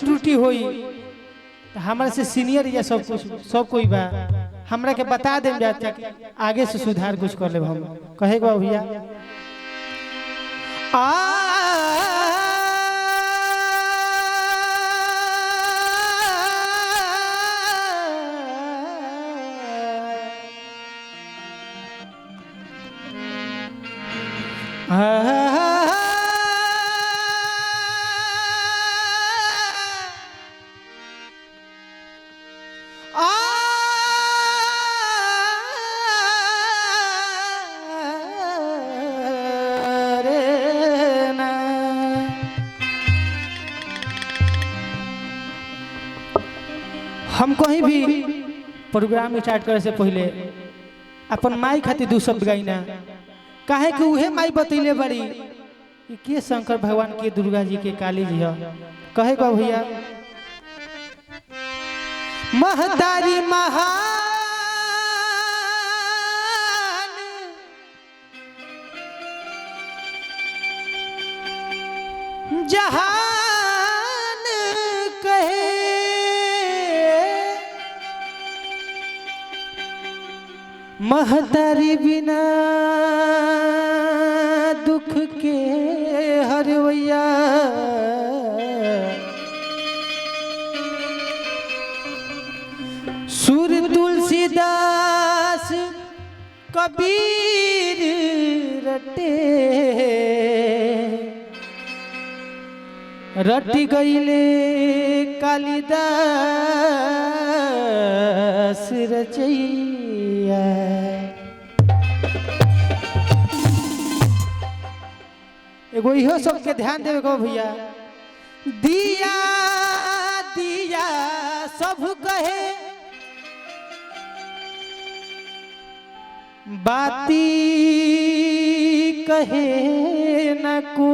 त्रुटि होई तो हमारे से सीनियर या सब कुछ सब कोई बा हमरा के बता देम जाता आगे से सुधार कुछ कर लेब हम कहेगा भैया हम कहीं भी प्रोग्राम स्टार्ट करे से पहले अपन माई खातिर दू शब्द गाइना काहे कि उहे माई बतैले बड़ी कि के शंकर भगवान के दुर्गा जी के काली जी है कहे का भैया महतारी महान जहान कहे महतारी बिना दुख के हरवैया सुर तुलसीदास कबीर रटे रटी गईले कालिदास रचैया एगो इहो सबके ध्यान देवे को भैया दिया दिया सब कहे बाती कहे न को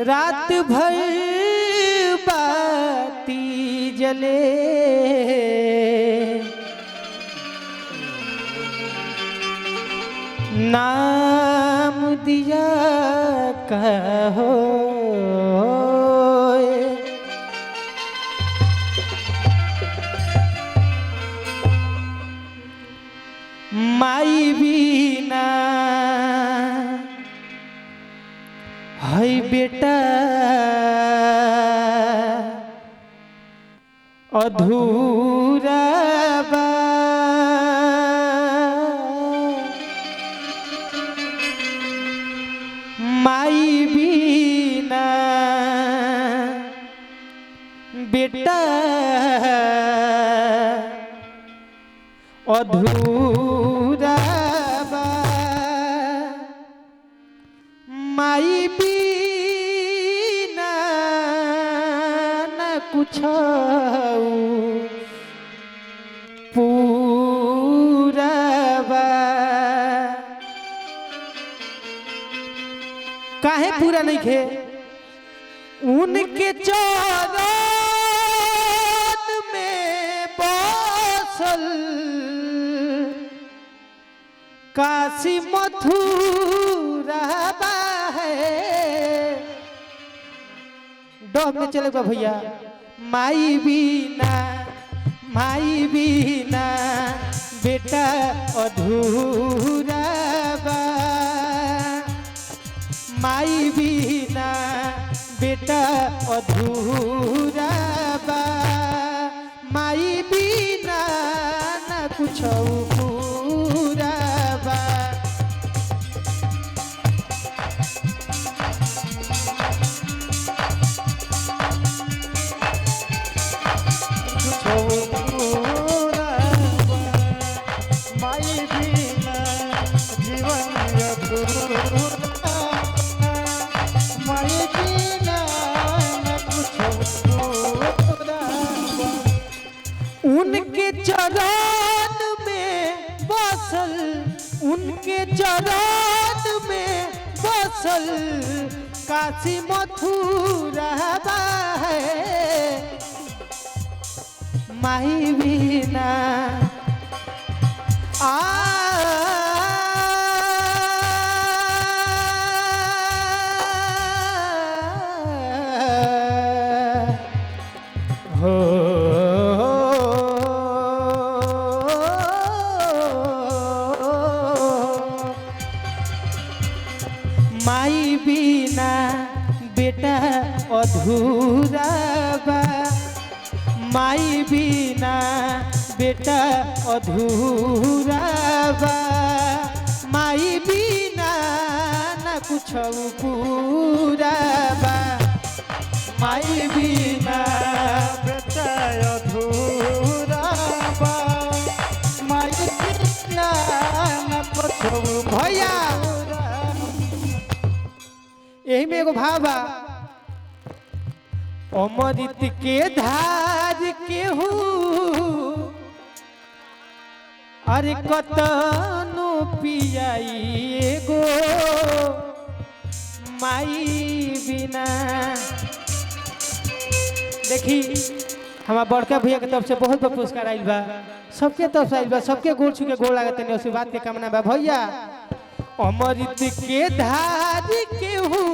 रात भर बाती जले नाम दिया कहो माई बीना है बेटा अधूरा बा माई बीना बेटा अधूरा बा माई बीना न कुछ पूरा बा काहे पूरा नहीं खे उनके चरण में बसल काशी मथुरा है डॉग में चलेगा भैया माई बीना बेटा अधूरा बा माई बीना बेटा अधूरा बा माई बीना न कुछ पूरा बा उनके चरण में बसल उनके चरण में बसल काशी मथुरा है माही बिना माई बिना बेटा अधूरा बा माई बिना बेटा अधूरा बा माई बिना न कुछ पूरा बा माई बिना बेटा अधूरा बा माई बिना न कुछ भैया यही में एगो भाव बा अमृत के धार केहू अरे कतनो पियाई एगो माई बिना। देखी हमारा बड़का भैया के तरफ से बहुत बहुत पुरस्कार आइल बा सबके तरफ से आइल बा सबके गोड़ छू के गोड़ लागत नहीं उसी बात के कामना बा भैया अमृत के धार केहू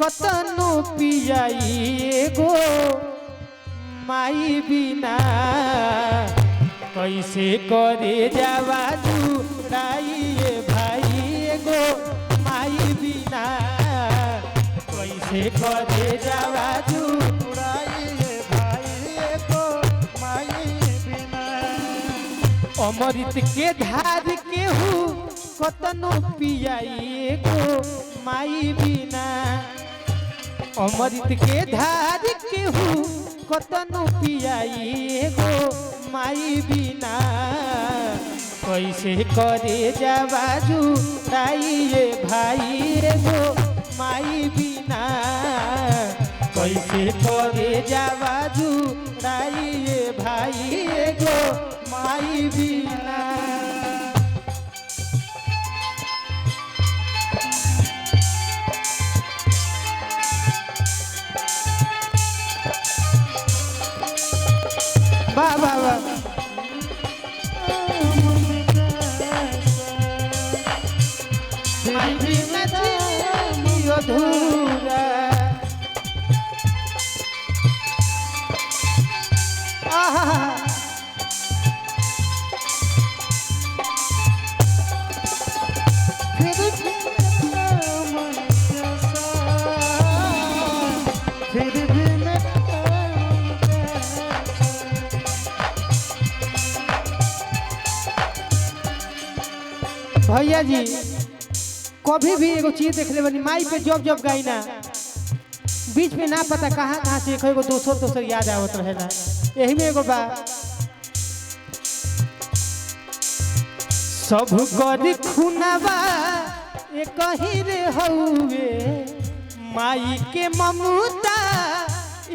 कतनो पियाई एगो माई बिना कैसे करे जावा जुड़ाइए भाई एगो माई बिना कैसे करे जावा जुड़ाइए भाई एगो माई बिना। अमृत के धार केहू कतनो पियाई एगो माई बिना अमृत के धार केहू कतनो पियाई एगो माई बिना कैसे करे जावा जुड़ाइए भाई एगो माई बिना कैसे करे जावा जुड़ाइए भाई एगो माई बिना। वाह वाह वाह अधूरा फिर भी मैं भैया जी कभी भी एगो चीज देख ले बनी माई पे जब जब गाई ना बीच में ना पता कहाँ से एगो दोसर याद आवत रहेला यही में एगो बा सब कर खुनावा एक ही रे हउए माई के ममता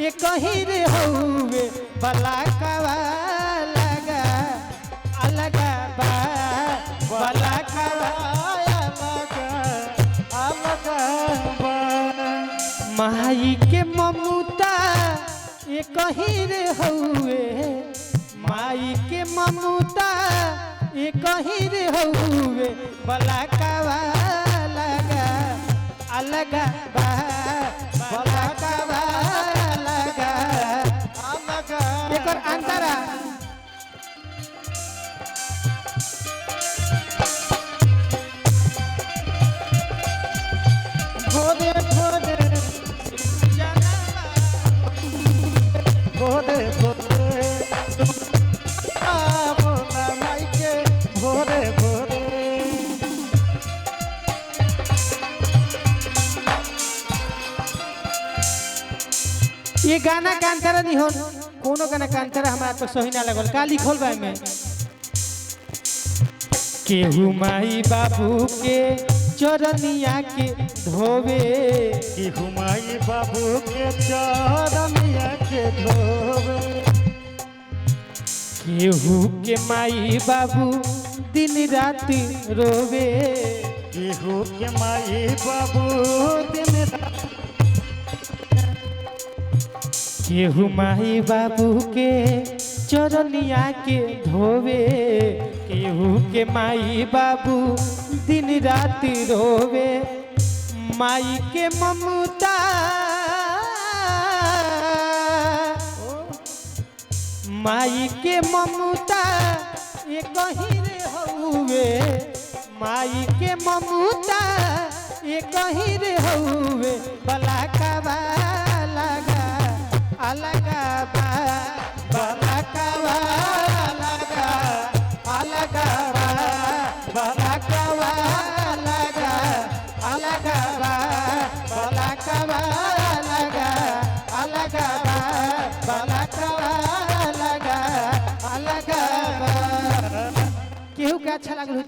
एक ही रे हउए बला कवा लगा अलगा बा बला कवा माई के ममता एक ही रे हउए माई के ममता एक ही रे हउए बला कवा लगा अलगा बा बला कवा लगा अलगा एकर अंतरा भोरे भोरे भोरे भोरे बोला माई के भोरे भोरे ये गाना का अंतरा नहीं हो कोनो गाना का अंतरा हमारा तो सही ना लगल का लिखल बा में केहू माई बाबू के चरनिया के धोवे केहू माई बाबू के चरनिया के धोवे केहू के माई बाबू दिन रात रोवे केहू के माई बाबू दिन रात केहू माई बाबू के चरनिया के धोवे केहू के माई बाबू दिन रात रोवे माई के ममता माई के ममता एक ही रे हउए माई के ममता ये कहीं रे हुए बला कवा लगा अलगा बा बला कवा लगा अलगा बा बला कवा लगा अलगा बा बला कवा लगा अलगा बा बला कवा लगा अलगा बा केहू के अच्छा लागल हो